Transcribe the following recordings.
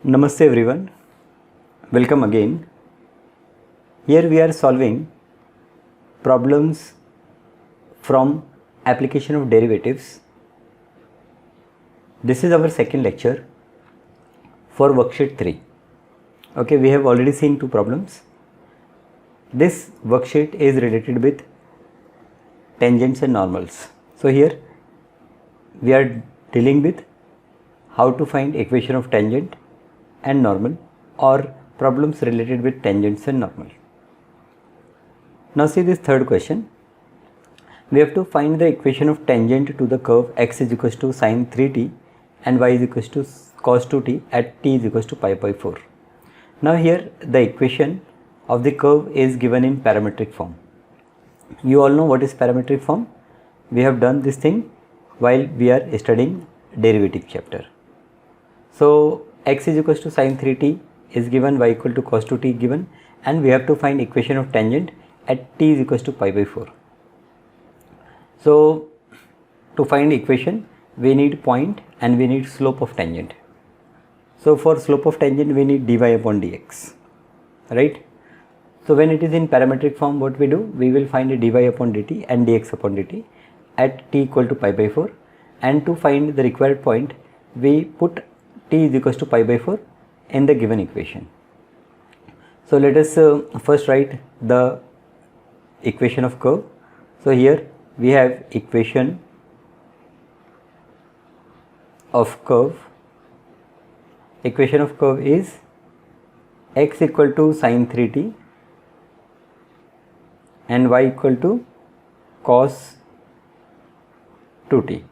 Namaste everyone, welcome again. Here we are solving problems from application of derivatives. This is our second lecture for worksheet 3. Okay, we have already seen two problems. This worksheet is related with tangents and normals. So here we are dealing with how to find equation of tangent and normal or problems related with tangents and normal. Now see this third question. We have to find the equation of tangent to the curve x is equals to sine 3t and y is equals to cos 2t at t is equals to pi by 4. Now here the equation of the curve is given in parametric form. You all know what is parametric form. We have done this thing while we are studying derivative chapter. So x is equals to sine 3t is given, y equal to cos 2t given, and we have to find equation of tangent at t is equals to pi by 4. So to find equation we need point and we need slope of tangent. So for slope of tangent we need dy upon dx, right? So when it is in parametric form, what we do, we will find a dy upon dt and dx upon dt at t equal to pi by 4, and to find the required point we put t is equals to pi by 4 in the given equation. So let us first write the equation of curve. So here we have equation of curve. Equation of curve is x equal to sine 3t and y equal to cos 2t.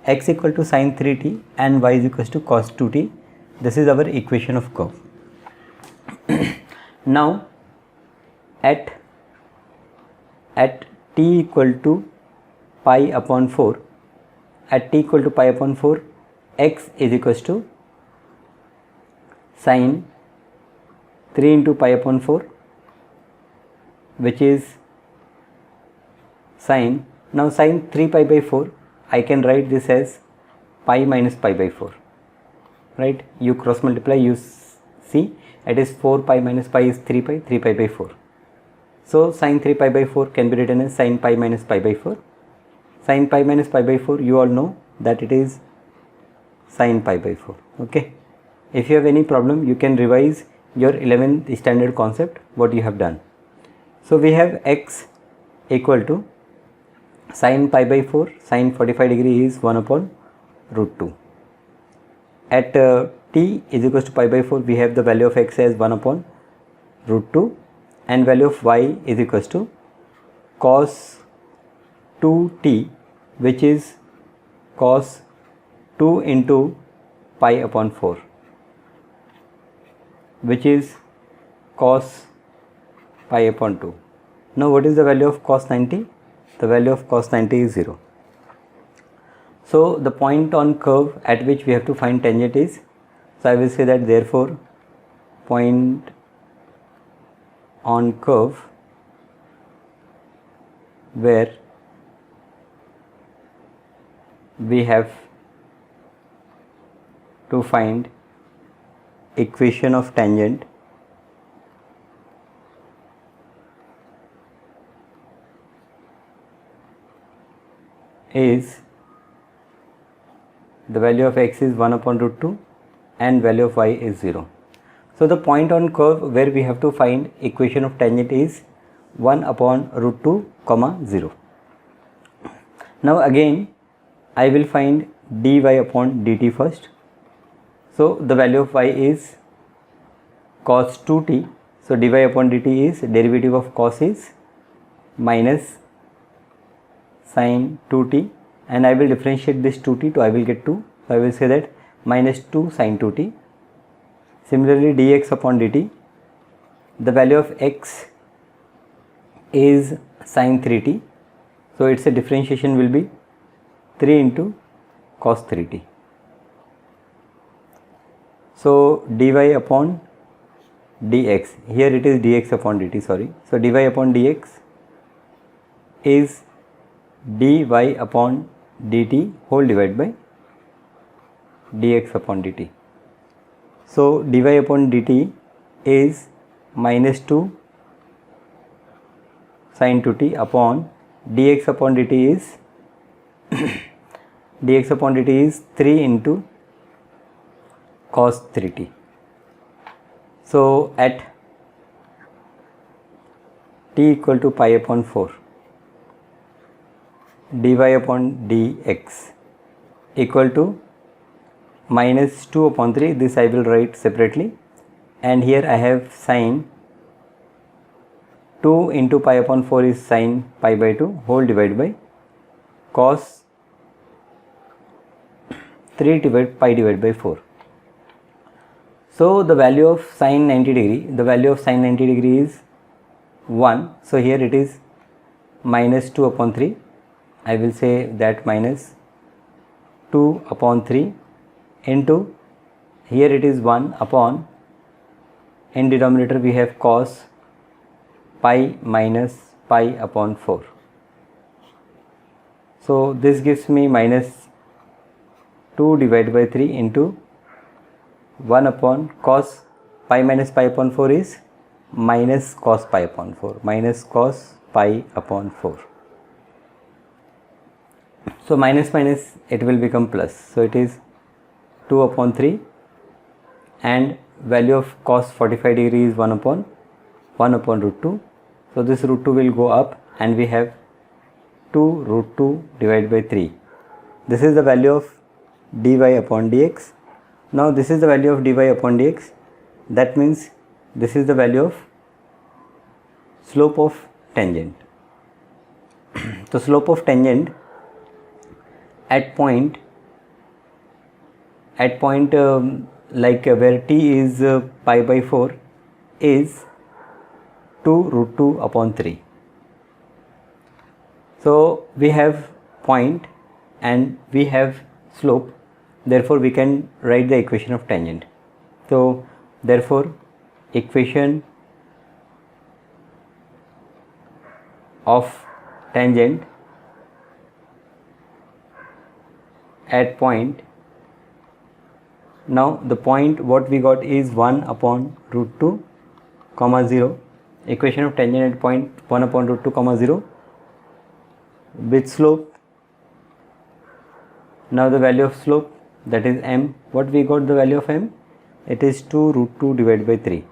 X equal to sine 3t and y is equals to cos 2t. This is our equation of curve. Now at t equal to pi upon 4, at t equal to pi upon 4, x is equals to sine 3 into pi upon 4, which is sine, now sine 3 pi by 4, I can write this as pi minus pi by 4, right? You cross multiply, you see it is 4 pi minus pi is 3 pi by 4. So sine 3 pi by 4 can be written as sine pi minus pi by 4. Sine pi minus pi by 4, you all know that it is sine pi by 4. Okay. If you have any problem, you can revise your 11th standard concept what you have done. So we have x equal to sine pi by 4, sine 45 degree is 1 upon root 2. At t is equals to pi by 4, we have the value of x as 1 upon root 2 and value of y is equals to cos 2t, which is cos 2 into pi upon 4, which is cos pi upon 2. Now what is the value of cos 90? The value of cos 90 is 0. So the point on curve at which we have to find tangent is, so I will say that therefore point on curve where we have to find equation of tangent is the value of x is 1 upon root 2 and value of y is 0. So the point on curve where we have to find equation of tangent is 1 upon root 2 comma 0. Now again I will find dy upon dt first. So the value of y is cos 2t. So dy upon dt is derivative of cos is minus sine 2t, and I will differentiate this 2t to I will get 2. So I will say that minus 2 sine 2t. Similarly dx upon dt, the value of x is sine 3t. So its a differentiation will be 3 into cos 3t. So dy upon dx, here it is dx upon dt, sorry. So dy upon dx is dy upon dt whole divided by dx upon dt. So dy upon dt is minus 2 sin 2t upon dx upon dt is dx upon dt is 3 into cos 3t. So at t equal to pi upon 4, dy upon dx equal to minus 2 upon 3, this I will write separately, and here I have sin 2 into pi upon 4 is sin pi by 2 whole divided by cos 3 divided by 4. So the value of sin 90 degree, is 1. So here it is minus 2 upon 3. I will say that minus 2 upon 3 into, here it is 1 upon, in denominator we have cos pi minus pi upon 4. So this gives me minus 2 divided by 3 into 1 upon cos pi minus pi upon 4 is minus cos pi upon 4, minus cos pi upon 4. So minus minus it will become plus, so it is 2 upon 3, and value of cos 45 degree is 1 upon root 2. So this root 2 will go up and we have 2 root 2 divided by 3. This is the value of dy upon dx. Now this is the value of dy upon dx. That means this is the value of slope of tangent. So slope of tangent at point like where t is pi by 4 is 2 root 2 upon 3. So we have point and we have slope, therefore we can write the equation of tangent. So therefore equation of tangent at point, now the point what we got is 1 upon root 2 comma 0. Equation of tangent at point 1 upon root 2 comma 0 with slope. Now the value of slope, that is m. What we got the value of m? It is 2 root 2 divided by 3.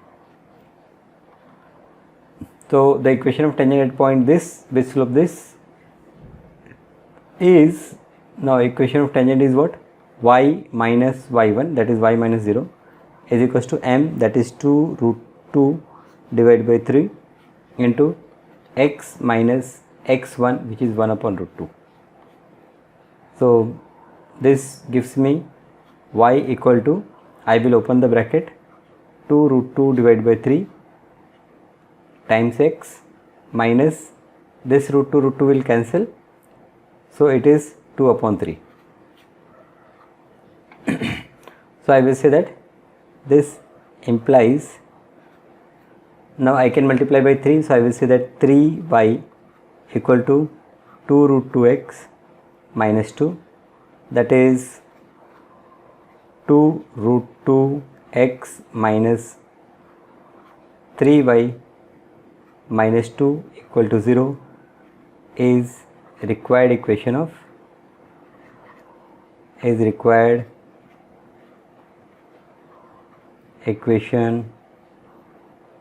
So the equation of tangent at point this with slope this is, now equation of tangent is what? Y minus y1, that is y minus 0, is equals to m, that is 2 root 2 divided by 3 into x minus x1, which is 1 upon root 2. So this gives me y equal to, I will open the bracket, 2 root 2 divided by 3 times x minus this root 2 will cancel, so it is 2 upon 3. So I will say that this implies, now I can multiply by 3, so I will say that 3y equal to 2 root 2x minus 2, that is 2 root 2x minus 3y minus 2 equal to 0 is required equation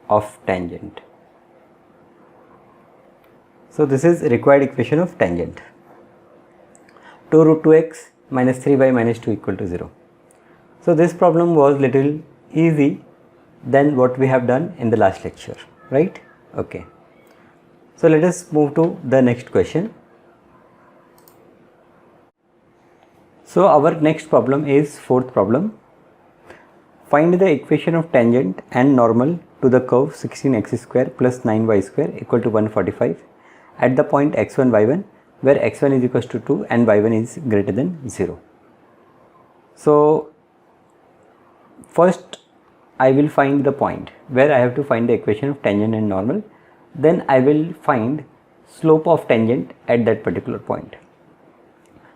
of tangent. So this is required equation of tangent. 2 root 2x minus 3y minus 2 equal to 0. So this problem was little easy than what we have done in the last lecture, right? Okay. So let us move to the next question. So our next problem is fourth problem. Find the equation of tangent and normal to the curve 16x square plus 9y square equal to 145 at the point x1 y1 where x1 is equals to 2 and y1 is greater than 0. So first I will find the point where I have to find the equation of tangent and normal, then I will find slope of tangent at that particular point.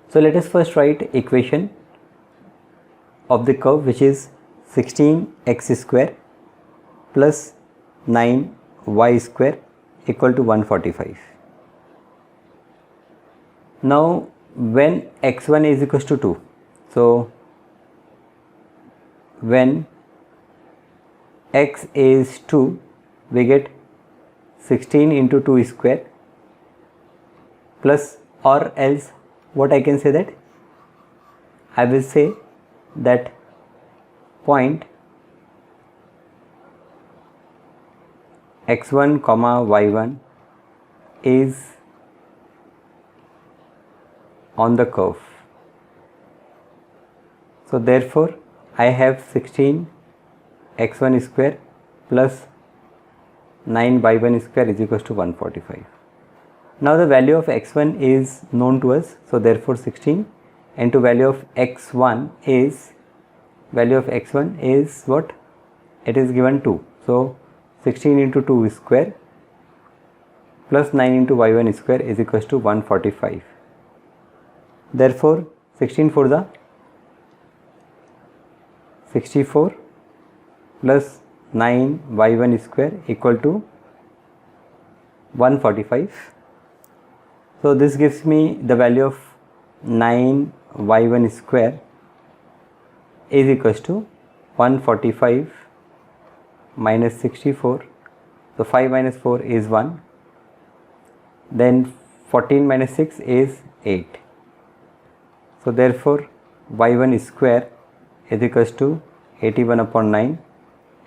So let us first write equation of the curve, which is 16x square plus 9y square equal to 145. Now when x1 is equals to 2, so when x is 2, we get 16 into 2 square plus, or else what I can say, that I will say that point x1 comma y1 is on the curve. So therefore I have 16 x1 square plus 9 y1 square is equals to 145. Now the value of x1 is known to us, so therefore 16 into value of x1 is what? It is given 2. So 16 into 2 square plus 9 into y1 square is equals to 145. Therefore 16 for the 64 plus 9 y1 square equal to 145. So this gives me the value of 9 y1 square is equals to 145 minus 64. So 5 minus 4 is 1. Then 14 minus 6 is 8. So therefore y1 square is equals to 81 upon 9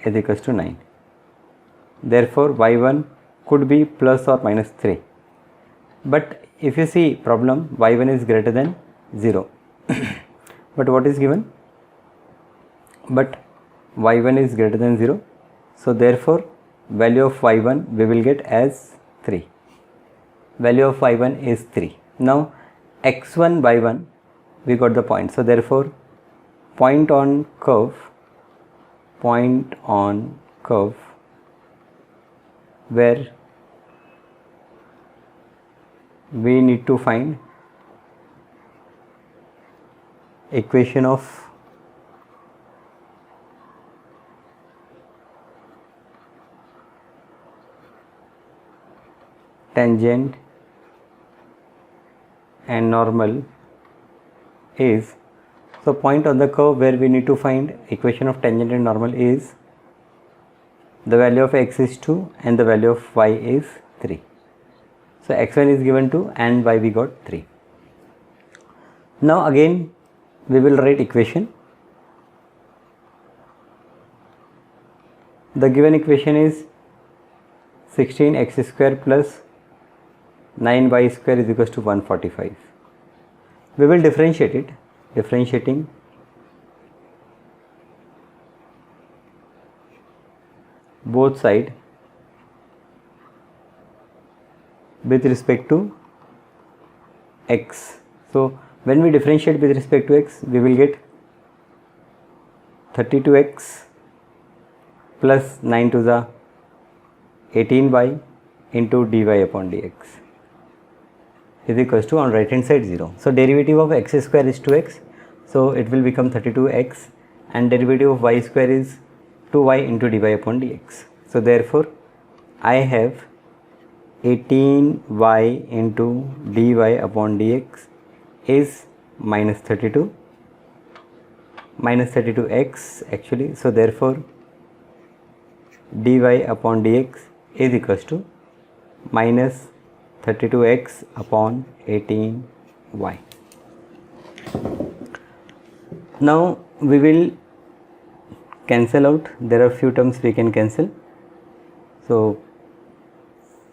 is equals to 9. Therefore y1 could be plus or minus 3. But if you see problem, y1 is greater than 0. But what is given? But y1 is greater than 0. So therefore value of y1 we will get as 3. Value of y1 is 3. Now x1 y1 we got the point. So therefore point on curve where we need to find equation of tangent and normal is, so point on the curve where we need to find equation of tangent and normal is the value of x is 2 and the value of y is 3. So x1 is given 2 and y we got 3. Now again we will write equation. The given equation is 16x square plus 9y square is equals to 145. We will differentiate it, differentiating both sides with respect to x. So when we differentiate with respect to x, we will get 32x plus 9 to the 18y into dy upon dx is equals to, on right hand side, 0. So derivative of x square is 2x, so it will become 32x, and derivative of y square is 2y into dy upon dx. So therefore I have 18y into dy upon dx is minus 32, minus 32x actually. So therefore dy upon dx is equals to minus 32x upon 18y. Now we will cancel out. There are few terms we can cancel. So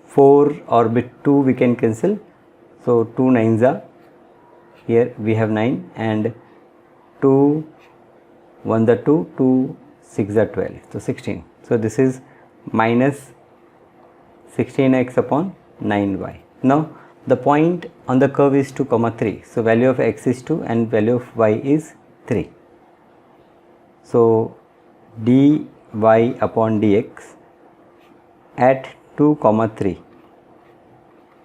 4 or with 2 we can cancel. So 2 9s are, here we have 9, and 2 1 the 2, 2 6 are 12, so 16. So this is minus 16x upon 9y. Now the point on the curve is 2, 3. So value of x is 2 and value of y is 3. So dy upon dx at 2, 3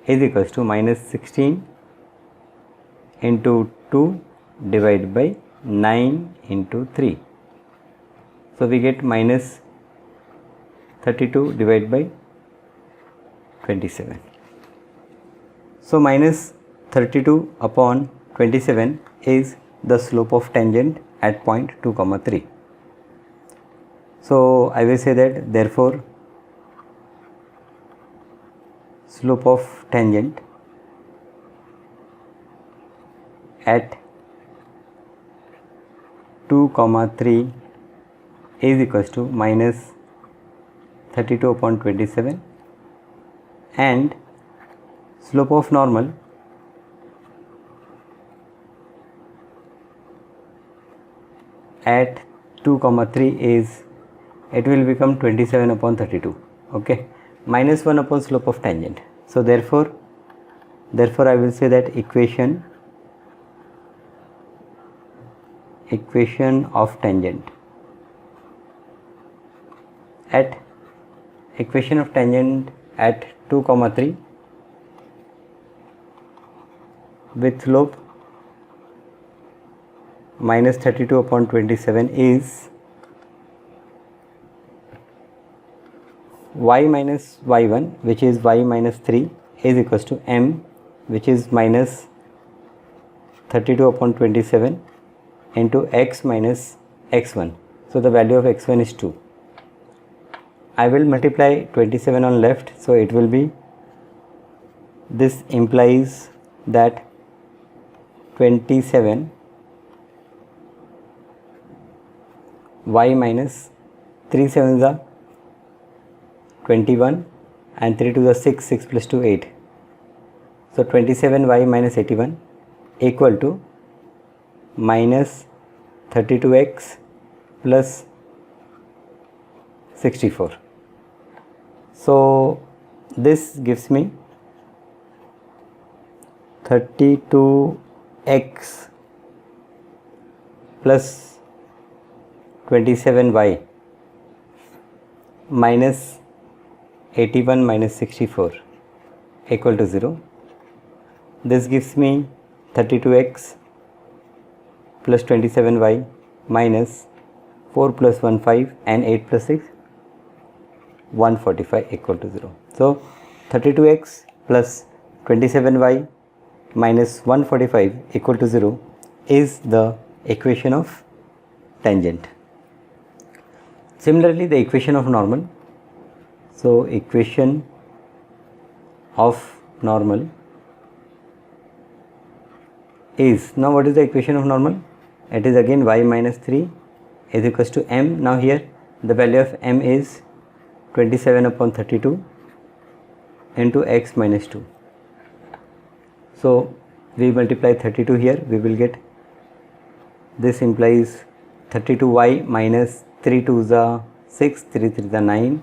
is equals to minus 16 into 2 divided by 9 into 3 So we get minus 32 divided by 27. So minus 32 upon 27 is the slope of tangent at point 2, 3. So I will say that therefore slope of tangent at 2, 3 is equals to minus 32 upon 27, and slope of normal at 2, 3 is, it will become 27 upon 32, okay, minus 1 upon slope of tangent. So therefore I will say that equation of tangent at 2, 3 with slope minus 32 upon 27 is y minus y1, which is y minus 3, is equals to m, which is minus 32 upon 27 into x minus x1. So the value of x1 is 2. I will multiply 27 on left, so it will be, this implies that 27 y minus 3 7s are 21 and 3 2s are 6, 6 plus 2 8. So 27y minus 81 equal to minus 32x plus 64. So this gives me 32x plus 27y minus 81 minus 64 equal to 0. This gives me 32x plus 27y minus 4 plus 1 5 and 8 plus 6 145 equal to 0. So 32x plus 27y minus 145 equal to 0 is the equation of tangent. Similarly, the equation of normal. So equation of normal is, now what is the equation of normal? It is again y minus 3 is equals to m. Now here the value of m is 27 upon 32 into x minus 2. So we multiply 32 here, we will get, this implies 32y minus 3 2s are 6, 3 3s are 9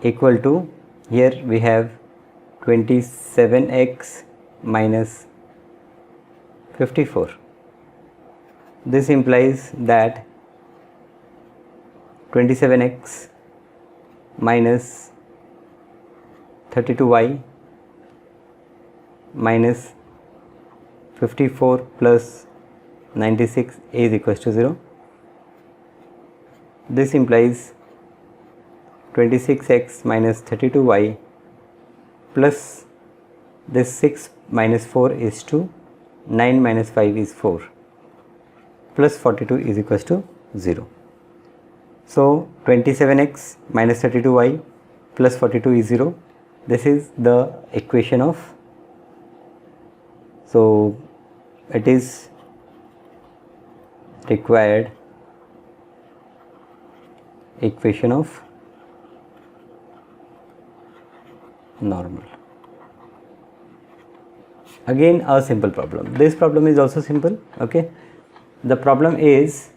equal to, here we have 27x minus 54. This implies that 27x minus 32y minus 54 plus 96 is equals to 0. This implies 26x minus 32y plus this 6 minus 4 is 2, 9 minus 5 is 4, plus 42 is equals to 0. So 27x minus 32y plus 42 is 0. This is the equation of, so it is required equation of normal. Again a simple problem. This problem is also simple, okay. The problem is,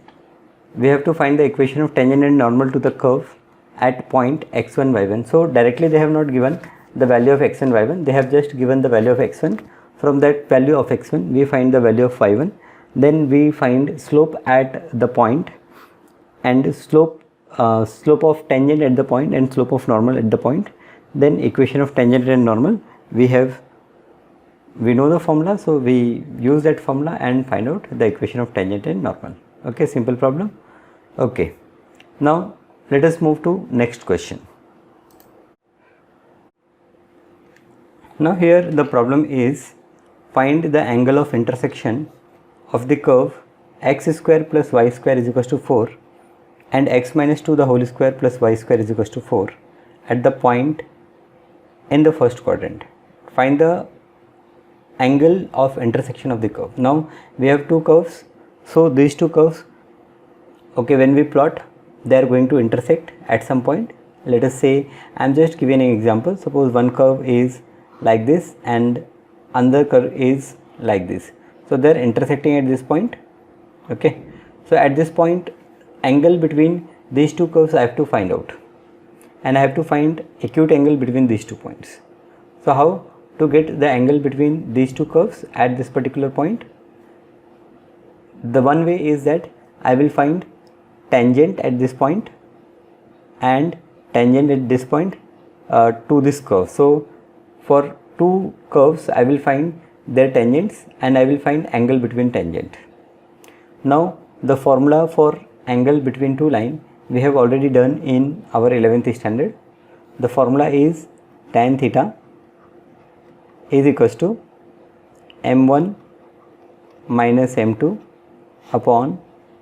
we have to find the equation of tangent and normal to the curve at point x1 y1. So directly they have not given the value of x1 y1, they have just given the value of x1. From that value of x1 we find the value of y1, then we find slope at the point and slope of tangent at the point and slope of normal at the point. Then equation of tangent and normal, we know the formula, so we use that formula and find out the equation of tangent and normal. Okay, simple problem. Okay, Now let us move to next question. Now here the problem is find the angle of intersection of the curve x square plus y square is equals to 4 and x minus 2 the whole square plus y square is equals to 4 at the point in the first quadrant. Find the angle of intersection of the curve. Now we have two curves, so these two curves, okay, when we plot they are going to intersect at some point. Let us say, I am just giving an example. Suppose one curve is like this and another curve is like this, so they are intersecting at this point. Okay, so at this point angle between these two curves I have to find out, and I have to find acute angle between these 2 points. So how to get the angle between these two curves at this particular point? The one way is that I will find tangent at this point and tangent at this point to this curve. So for two curves I will find their tangents and I will find angle between tangent. Now the formula for angle between two lines we have already done in our 11th standard. The formula is tan theta is equals to m1 minus m2 upon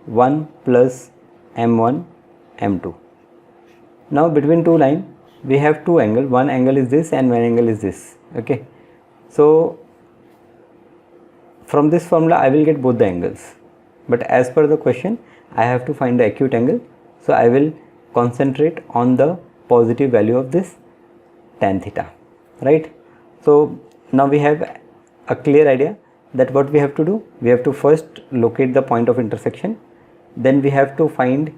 1 plus m1 m2. Now between two lines we have two angles, one angle is this and one angle is this. Okay, so from this formula I will get both the angles, but as per the question I have to find the acute angle, so I will concentrate on the positive value of this tan theta, right? So now we have a clear idea that what we have to do, we have to first locate the point of intersection, then we have to find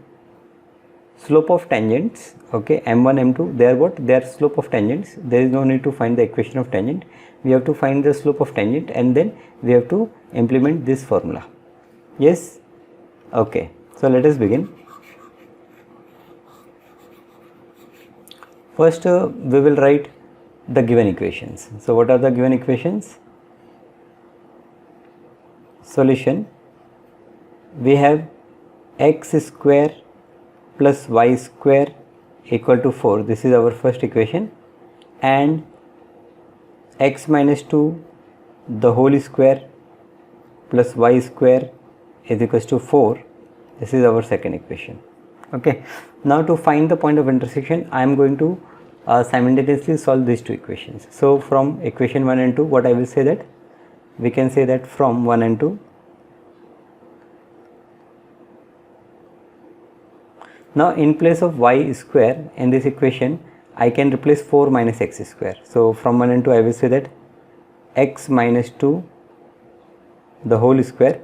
slope of tangents. Okay, m1 m2 they are what, they are slope of tangents. There is no need to find the equation of tangent, we have to find the slope of tangent and then we have to implement this formula. Yes, okay, so let us begin. First we will write the given equations. So what are the given equations? Solution, we have x square plus y square equal to 4, this is our first equation, and x minus 2 the whole square plus y square is equals to 4, this is our second equation. Okay, now to find the point of intersection I am going to simultaneously solve these two equations. So from equation 1 and 2 what I will say, that we can say that from 1 and 2, now in place of y square in this equation I can replace 4 minus x square. So from 1 and 2 I will say that x minus 2 the whole square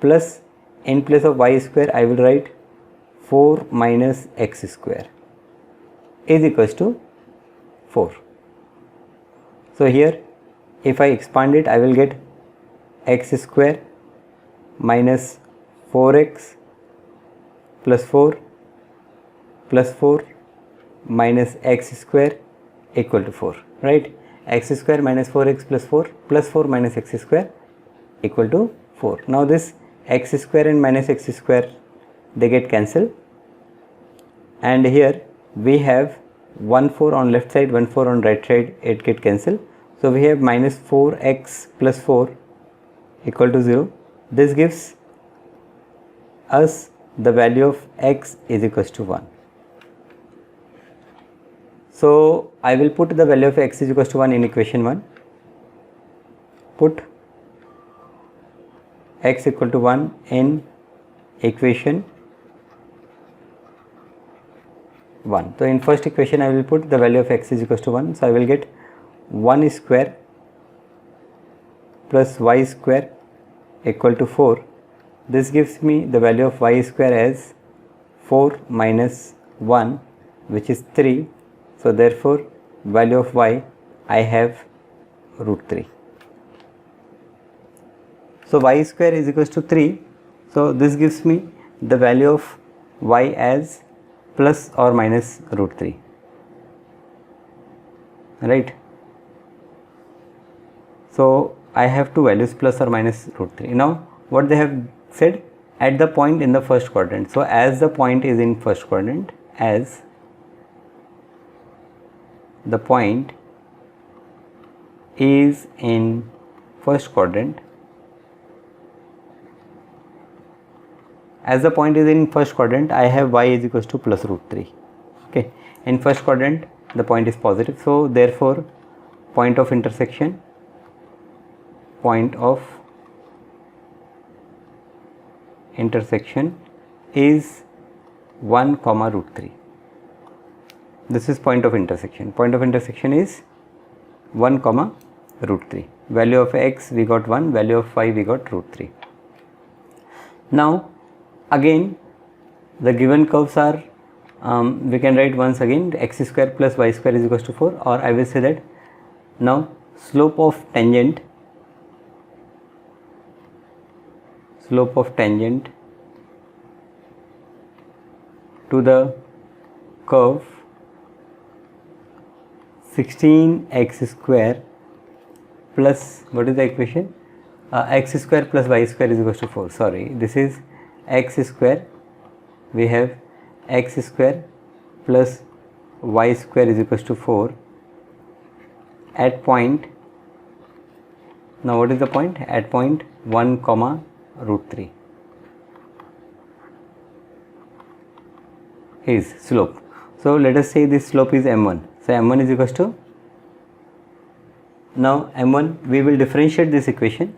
plus in place of y square I will write 4 minus x square is equals to 4. So here if I expand it I will get x square minus 4x plus 4 plus 4 minus x square equal to 4, right? X square minus 4x plus 4 minus x square equal to 4. Now this x square and minus x square they get cancelled, and here we have 1 4 on left side, 1 4 on right side, it get cancelled. So we have minus 4x plus 4 equal to 0. This gives us the value of x is equals to 1. So I will put the value of x is equals to 1 in equation 1. Put x equal to 1 in equation 1. So in first equation I will put the value of x is equals to 1. So I will get 1 square plus y square equal to 4. This gives me the value of y square as 4 minus 1, which is 3. So therefore value of y I have root 3. So y square is equals to 3. So this gives me the value of y as plus or minus root 3, right? So I have two values plus or minus root 3. Now what they have said, at the point in the first quadrant. So as the point is in first quadrant, as the point is in first quadrant, as the point is in first quadrant, I have y is equals to plus root 3. Okay, in first quadrant the point is positive, so therefore point of intersection is 1 comma root 3. This is point of intersection. Point of intersection is 1 comma root 3. Value of x we got 1, value of y we got root 3. Now again the given curves are, we can write once again x square plus y square is equals to 4, or I will say that now slope of tangent to the curve 16x square plus, what is the equation, x square plus y square is equals to 4. Sorry, this is x square, we have x square plus y square is equals to 4 at point, now what is the point, at point 1 comma root 3 is slope. So let us say this slope is m1. So m1 is equals to, now m1 we will differentiate this equation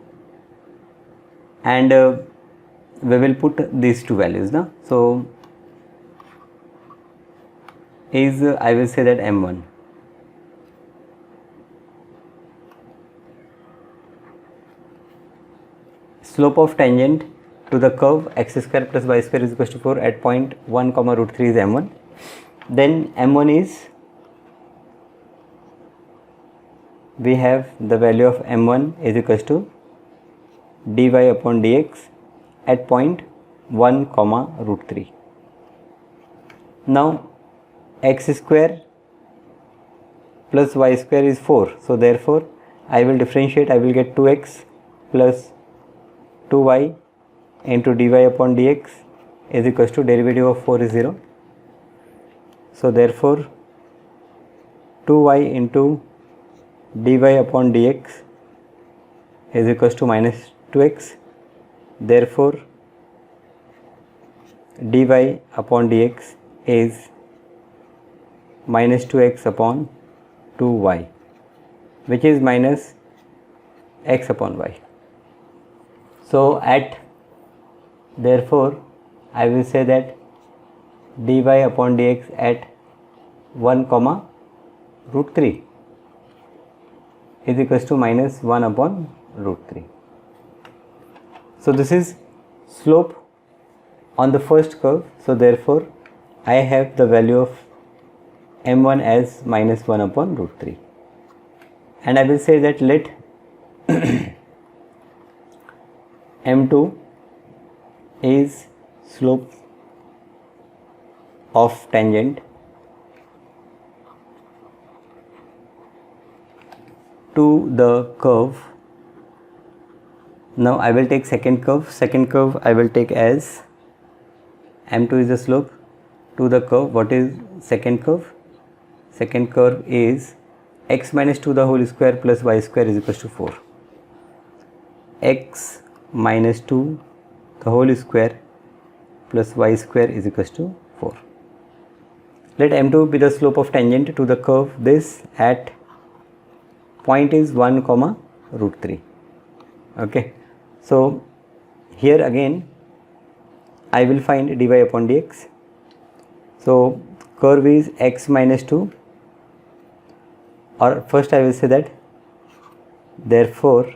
and we will put these two values now. So is I will say that m1 slope of tangent to the curve x square plus y square is equals to 4 at point 1 comma root 3 is m1. Then m1 is, we have the value of m1 is equals to dy upon dx at point 1 comma root 3. Now x square plus y square is 4, so therefore I will differentiate, I will get 2x plus 2y into dy upon dx is equals to derivative of 4 is 0. So therefore 2y into dy upon dx is equals to minus 2x. Therefore dy upon dx is minus 2x upon 2y, which is minus x upon y. So therefore I will say that dy upon dx at 1 comma root 3 is equals to minus 1 upon root 3. So this is slope on the first curve. So therefore I have the value of m1 as minus 1 upon root 3, and I will say that let m2 is slope of tangent to the curve. Now I will take second curve I will take as m2 is the slope to the curve. What is second curve? Second curve is x minus 2 the whole square plus y square is equals to 4. X minus 2 the whole square plus y square is equals to 4. Let m2 be the slope of tangent to the curve this at point is 1 comma root 3. Okay, so here again I will find dy upon dx. So curve is x minus 2, or first I will say that therefore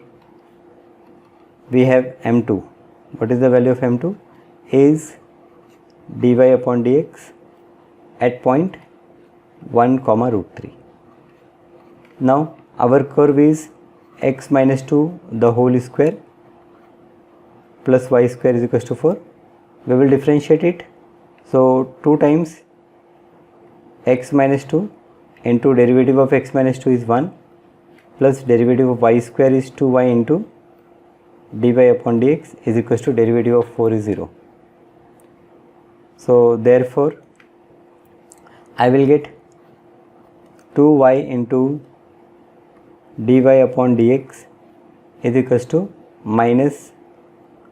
we have m2. What is the value of m2? Is dy upon dx at point 1 comma root 3. Now our curve is x minus 2 the whole square plus y square is equals to 4. We will differentiate it. So 2 times x minus 2 into derivative of x minus 2 is 1 plus derivative of y square is 2y into dy upon dx is equals to derivative of 4 is 0. So therefore I will get 2y into dy upon dx is equals to minus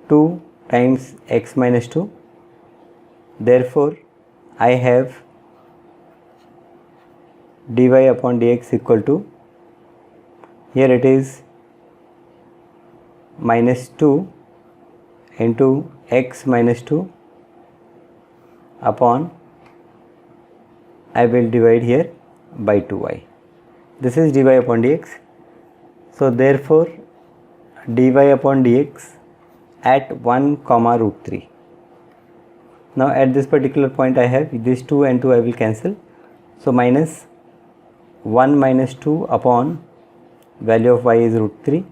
2 times x minus 2. Therefore I have dy upon dx equal to, here it is minus 2 into x minus 2 upon, I will divide here by 2y. This is dy upon dx. So therefore dy upon dx at 1 comma root 3. Now at this particular point I have this 2 and 2 I will cancel. So minus 1 minus 2 upon value of y is root 3.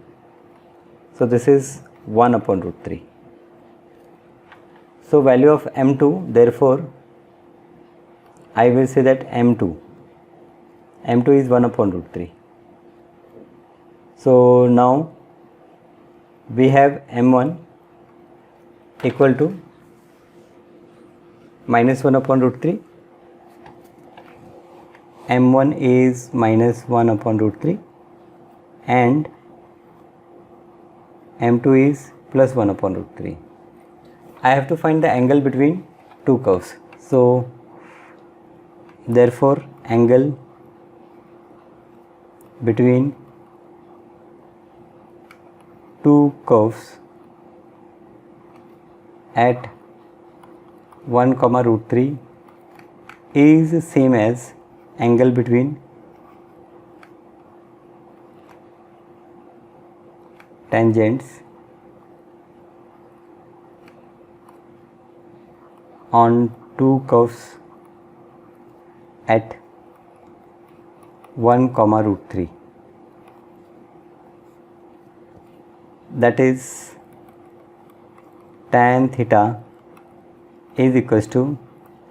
So this is 1 upon root 3. So value of m2, therefore I will say that m2 is 1 upon root 3. So now we have m1 equal to minus 1 upon root 3. m1 is minus 1 upon root 3 and m2 is plus 1 upon root 3. I have to find the angle between two curves. So therefore angle between two curves at 1 comma root 3 is same as angle between tangents on two curves at 1 comma root 3. That is tan theta is equals to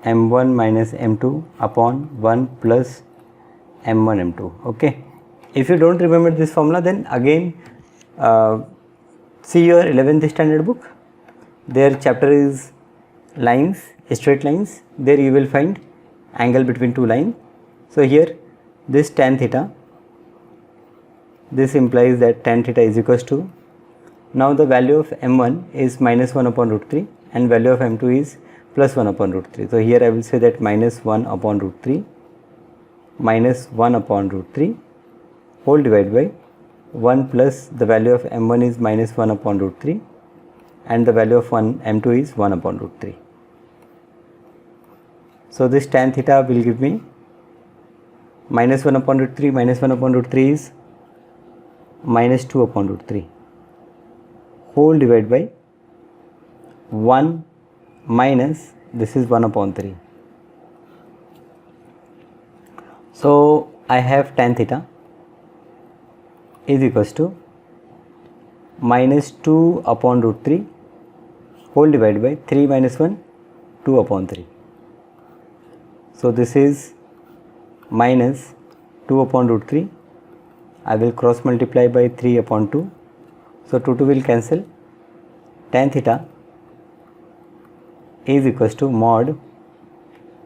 m1 minus m2 upon 1 plus m1 m2. Okay, if you don't remember this formula, then again see your 11th standard book. Their chapter is lines, straight lines. There you will find angle between two lines. So here this tan theta, this implies that tan theta is equals to, now the value of m1 is minus 1 upon root 3 and value of m2 is plus 1 upon root 3. So here I will say that minus 1 upon root 3 minus 1 upon root 3 whole divided by 1 plus the value of m1 is minus 1 upon root 3 and the value of m2 is 1 upon root 3. So this tan theta will give me minus 1 upon root 3 minus 1 upon root 3 is minus 2 upon root 3 whole divided by 1 minus this is 1 upon 3. So I have tan theta is equals to minus 2 upon root 3 whole divided by 3 minus 1 2 upon 3. So this is minus 2 upon root 3. I will cross multiply by 3 upon 2. So 2 will cancel. Tan theta is equals to mod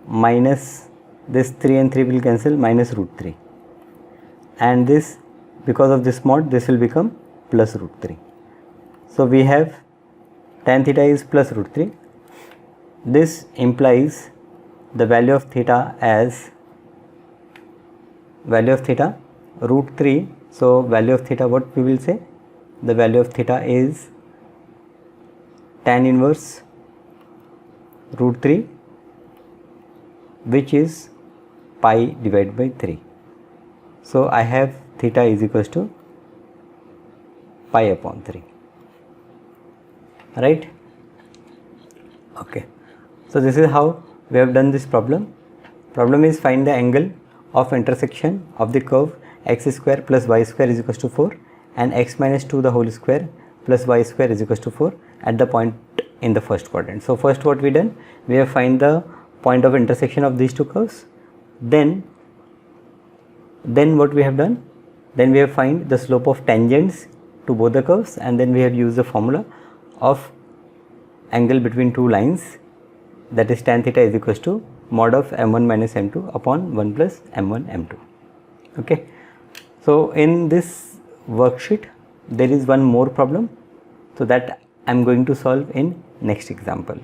minus this 3 and 3 will cancel, minus root 3, and this, because of this mod, this will become plus root 3. So we have tan theta is plus root 3. This implies the value of theta as value of theta root 3. So value of theta, what we will say, the value of theta is tan inverse root 3, which is pi divided by 3. So I have theta is equals to pi upon 3, right? Okay, so this is how we have done this problem. Problem is find the angle of intersection of the curve x square plus y square is equals to 4 and x minus 2 the whole square plus y square is equals to 4 at the point in the first quadrant. So first what we done, we have find the point of intersection of these two curves. Then what we have done, then we have find the slope of tangents to both the curves, and then we have used the formula of angle between two lines that is tan theta is equals to mod of m1 minus m2 upon 1 plus m1 m2. Okay, so in this worksheet there is one more problem, so that I am going to solve in next example,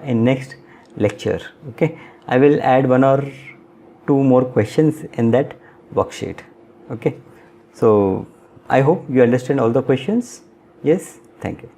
in next lecture. Okay, I will add 1 or 2 more questions in that worksheet. Okay, so I hope you understand all the questions. Yes, thank you.